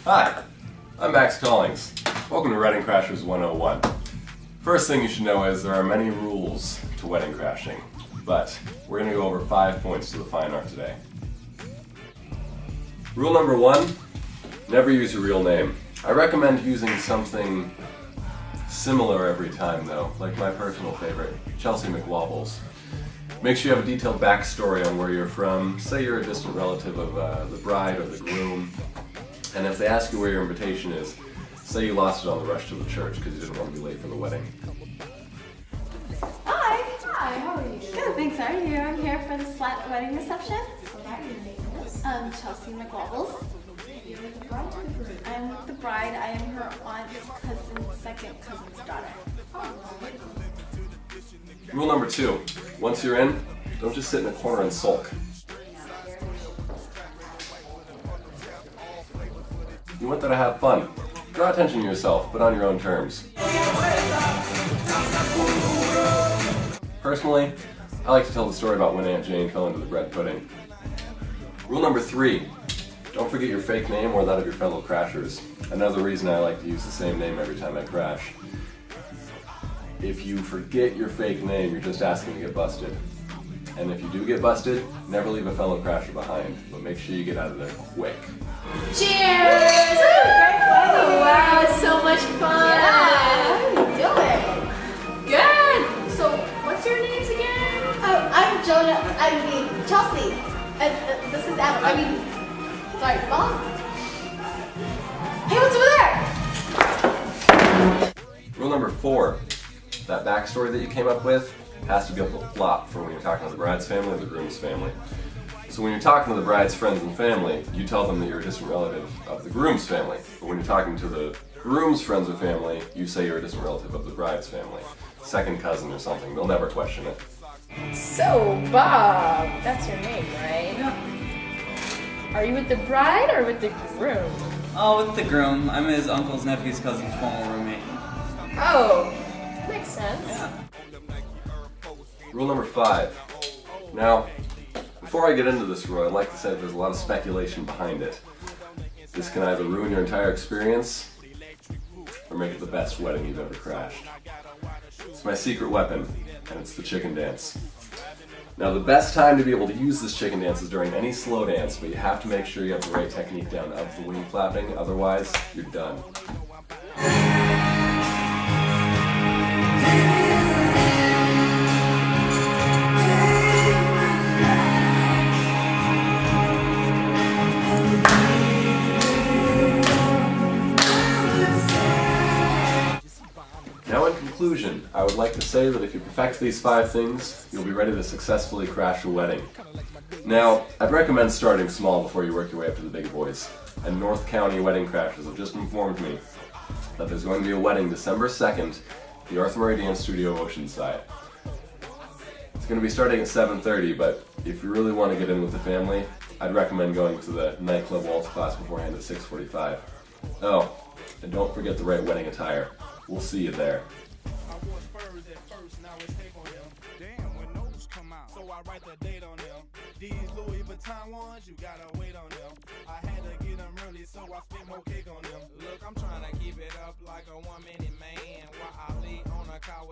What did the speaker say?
Hi, I'm Max Collings. Welcome to Wedding Crashers 101. First thing you should know is there are many rules to wedding crashing, but we're going to go over 5 points to the fine art today. Rule number 1, never use your real name. I recommend using something similar every time though, like my personal favorite, Chelsea McWobbles. Make sure you have a detailed backstory on where you're from. Say you're a distant relative of the bride or the groom, and if they ask you where your invitation is, say you lost it on the rush to the church because you didn't want to be late for the wedding. Hi, how are you? Good, thanks. How are you? I'm here for the flat wedding reception. Chelsea McWobbles. You're with the bride or the groom? I'm with the bride. I am her aunt's cousin's second cousin's daughter. Rule number 2, once you're in, don't just sit in a corner and sulk. You want there to have fun. Draw attention to yourself, but on your own terms. Personally, I like to tell the story about when Aunt Jane fell into the bread pudding. Rule number 3, don't forget your fake name or that of your fellow crashers. Another reason I like to use the same name every time I crash. If you forget your fake name, you're just asking to get busted. And if you do get busted, never leave a fellow crasher behind, but make sure you get out of there quick. Cheers! Oh, wow, it's so much fun. How you doing? Good. So, what's your names again? Oh, I'm Chelsea. And this is Adam. Sorry, Mom? Hey, what's over there? Rule number 4, that backstory that you came up with has to be able to flop for when you're talking to the bride's family or the groom's family. So when you're talking to the bride's friends and family, you tell them that you're a distant relative of the groom's family. But when you're talking to the groom's friends or family, you say you're a distant relative of the bride's family. Second cousin or something, they'll never question it. So, Bob, that's your name, right? Yeah. Are you with the bride or with the groom? Oh, with the groom. I'm his uncle's nephew's cousin's former roommate. Oh, makes sense. Yeah. Rule number 5. Now, before I get into this rule, I'd like to say that there's a lot of speculation behind it. This can either ruin your entire experience or make it the best wedding you've ever crashed. It's my secret weapon, and it's the chicken dance. Now, the best time to be able to use this chicken dance is during any slow dance, but you have to make sure you have the right technique down of the wing flapping, otherwise you're done. Now in conclusion, I would like to say that if you perfect these 5 things, you'll be ready to successfully crash a wedding. Now, I'd recommend starting small before you work your way up to the big boys. And North County Wedding Crashers have just informed me that there's going to be a wedding December 2nd at the Arthur Murray Dance Studio Oceanside. It's going to be starting at 7:30, but if you really want to get in with the family, I'd recommend going to the nightclub waltz class beforehand at 6:45. Oh, and don't forget the right wedding attire. We'll see you there. These Louis Vuitton ones, you gotta wait on them. I had to get them early, so I spent more cake on them. Look, I'm trying to keep it up like a 1-minute man while I lay on a couch.